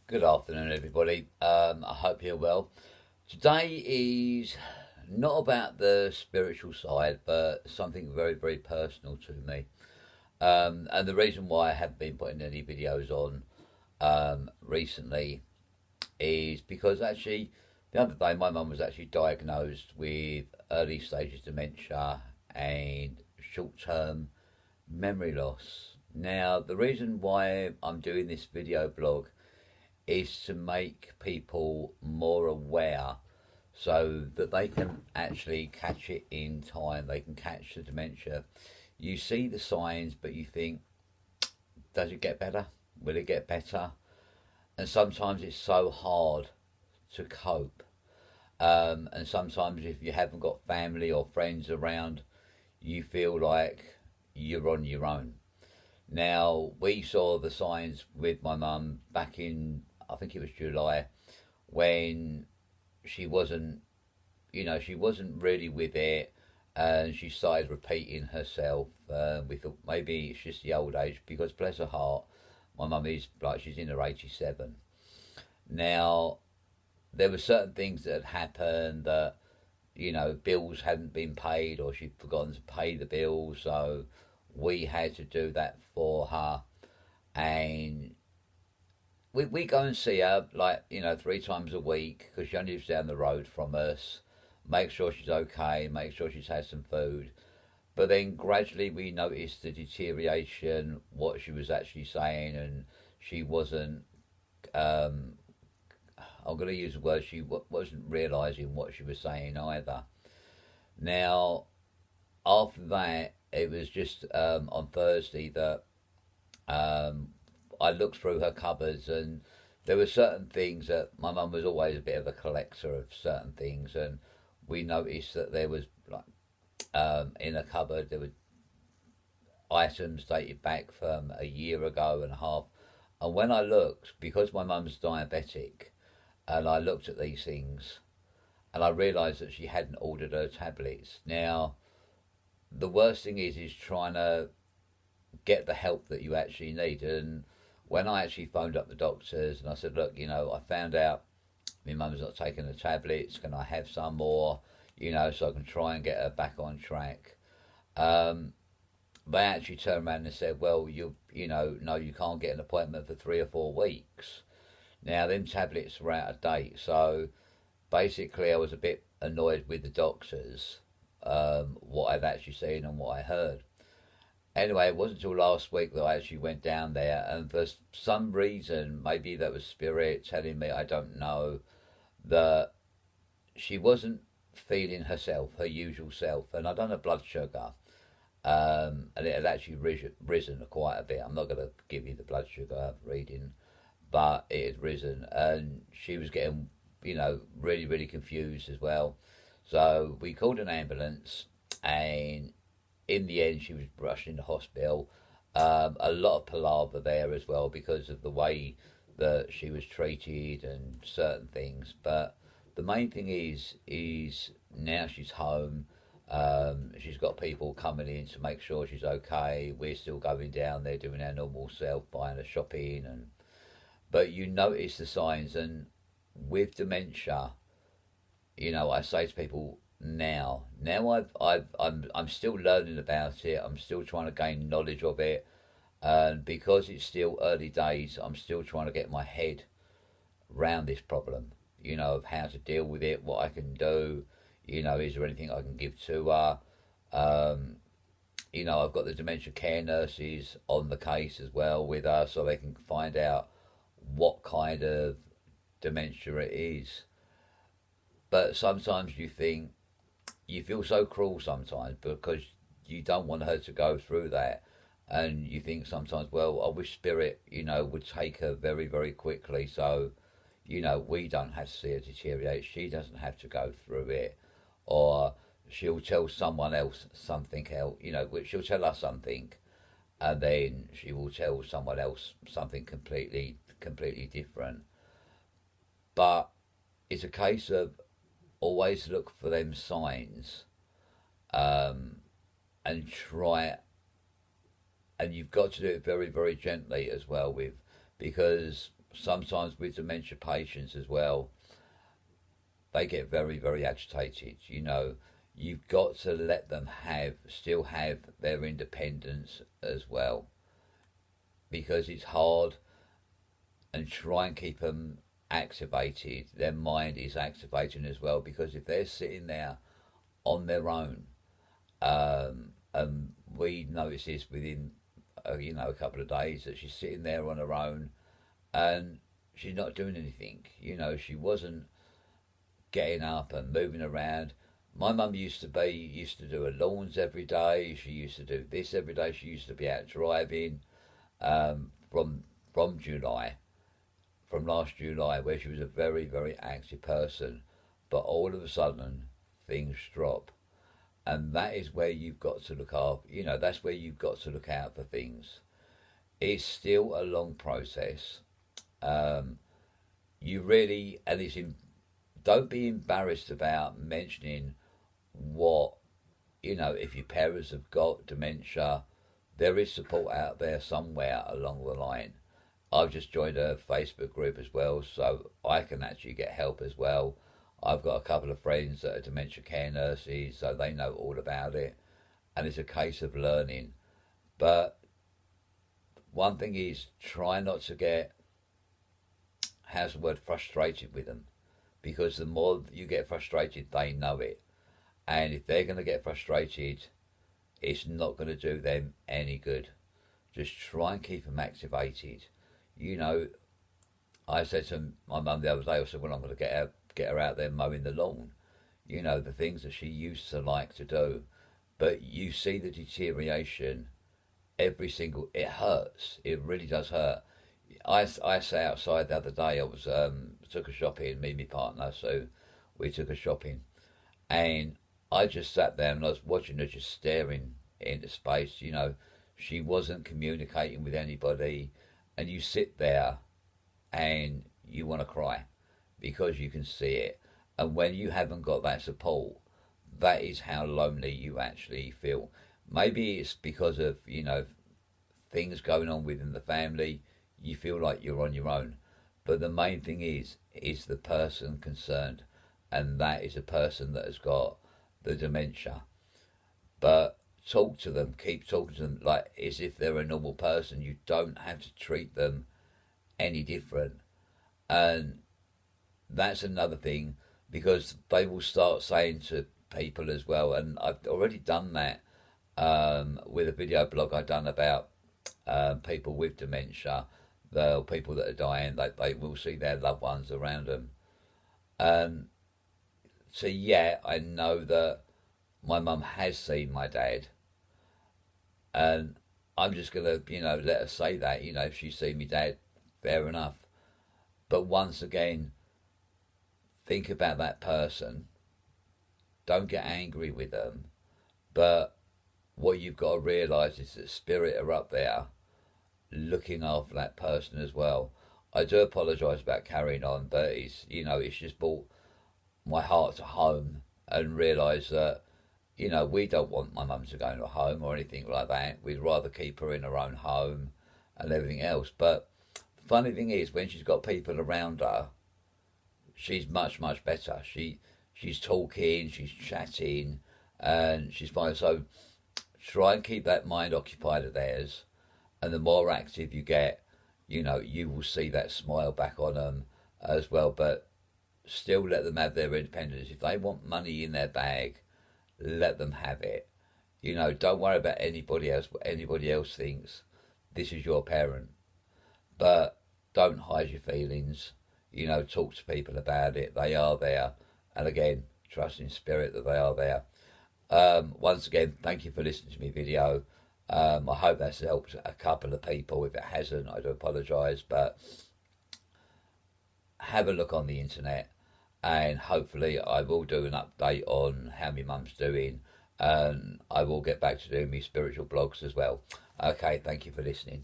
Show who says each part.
Speaker 1: Good afternoon, everybody. I hope you're well. Today is not about the spiritual side, but something very, very personal to me. And the reason why I haven't been putting any videos on recently is because actually the other day my mum was actually diagnosed with early stages dementia and short-term memory loss. Now, the reason why I'm doing this video blog is to make people more aware so that they can actually catch it in time. They can catch the dementia. You see the signs, but you think, does it get better? Will it get better? And sometimes it's so hard to cope. And sometimes if you haven't got family or friends around, you feel like you're on your own. Now, we saw the signs with my mum back in, I think it was July, when she wasn't, she wasn't really with it, and she started repeating herself. We thought maybe it's just the old age, because bless her heart, my mum is like, she's in her 87. Now, there were certain things that had happened that, bills hadn't been paid, or she'd forgotten to pay the bills, so we had to do that for her. And we go and see her, like, 3 times a week, because she only lives down the road from us. Make sure she's okay, make sure she's had some food. But then gradually we noticed the deterioration, what she was actually saying, and she wasn't, um, I'm going to use the word, she wasn't realising what she was saying either. Now, after that, it was just on Thursday that um, I looked through her cupboards, and there were certain things that my mum was always a bit of a collector of certain things, and we noticed that there was like in a cupboard there were items dated back from a year ago and a half. And when I looked, because my mum's diabetic, and I looked at these things, and I realised that she hadn't ordered her tablets. Now, the worst thing is trying to get the help that you actually need. And when I actually phoned up the doctors and I said, look, I found out my mum's not taking the tablets. Can I have some more? So I can try and get her back on track. Um, they actually turned around and said, well, no, you can't get an appointment for 3 or 4 weeks. Now, them tablets are out of date. So basically, I was a bit annoyed with the doctors, what I've actually seen and what I heard. Anyway, it wasn't until last week that I actually went down there, and for some reason, maybe that was spirit telling me, I don't know, that she wasn't feeling herself, her usual self. And I'd done a blood sugar, and it had actually risen quite a bit. I'm not going to give you the blood sugar reading, but it had risen, and she was getting, really, really confused as well. So we called an ambulance, and in the end, she was rushed into hospital. A lot of palaver there as well because of the way that she was treated and certain things. But the main thing is now she's home. She's got people coming in to make sure she's okay. We're still going down there doing our normal self, buying her shopping, and but you notice the signs. And with dementia, I say to people, now I'm still learning about it. I'm still trying to gain knowledge of it, and because it's still early days, I'm still trying to get my head round this problem. Of how to deal with it, what I can do. Is there anything I can give to her? Um, I've got the dementia care nurses on the case as well with her, so they can find out what kind of dementia it is. But sometimes you feel so cruel sometimes because you don't want her to go through that. And you think sometimes, well, I wish Spirit, would take her very, very quickly so, we don't have to see her deteriorate. She doesn't have to go through it. Or she'll tell someone else something else, which she'll tell us something, and then she will tell someone else something completely, completely different. But it's a case of always look for them signs, um, and try, and you've got to do it very, very gently as well, with because sometimes with dementia patients as well, they get very, very agitated. You've got to let them still have their independence as well, because it's hard, and try and keep them activated. Their mind is activating as well, because if they're sitting there on their own, and we notice this within, a couple of days, that she's sitting there on her own and she's not doing anything. She wasn't getting up and moving around. My mum used to do her lawns every day. She used to do this every day. She used to be out driving, from July, from last July, where she was a very, very active person. But all of a sudden, things drop. And that is where you've got to look after, that's where you've got to look out for things. It's still a long process. You really, and don't be embarrassed about mentioning what, if your parents have got dementia, there is support out there somewhere along the line. I've just joined a Facebook group as well, so I can actually get help as well. I've got a couple of friends that are dementia care nurses, so they know all about it, and it's a case of learning. But one thing is, try not to get, how's the word, frustrated with them, because the more you get frustrated, they know it. And if they're going to get frustrated, it's not going to do them any good. Just try and keep them activated. I said to my mum the other day, I said, well, I'm going to get her out there mowing the lawn. The things that she used to like to do. But you see the deterioration it hurts. It really does hurt. I sat outside the other day. I was took her shopping, me and my partner, so we took her shopping. And I just sat there and I was watching her just staring into space. She wasn't communicating with anybody. And you sit there and you want to cry, because you can see it. And when you haven't got that support, that is how lonely you actually feel. Maybe it's because of, things going on within the family. You feel like you're on your own. But the main thing is the person concerned. And that is a person that has got the dementia. But talk to them, keep talking to them like as if they're a normal person. You don't have to treat them any different. And that's another thing, because they will start saying to people as well, and I've already done that with a video blog I've done about people with dementia, the people that are dying, they will see their loved ones around them. So yeah, I know that my mum has seen my dad, and I'm just gonna, let her say that, if she's seen me dad, fair enough. But once again, think about that person. Don't get angry with them. But what you've got to realise is that spirit are up there looking after that person as well. I do apologise about carrying on, but it's just brought my heart to home, and realise that, we don't want my mum to go into a home or anything like that. We'd rather keep her in her own home and everything else. But the funny thing is, when she's got people around her, she's much, much better. She's talking, she's chatting, and she's fine. So try and keep that mind occupied of theirs, and the more active you get, you will see that smile back on them as well. But still let them have their independence. If they want money in their bag, let them have it. Don't worry about anybody else, what anybody else thinks. This is your parent. But don't hide your feelings. Talk to people about it. They are there. And again, trust in spirit that they are there. Once again, thank you for listening to my video. I hope that's helped a couple of people. If it hasn't, I do apologise. But have a look on the internet, and hopefully I will do an update on how my mum's doing, and I will get back to doing my spiritual blogs as well. Okay, thank you for listening.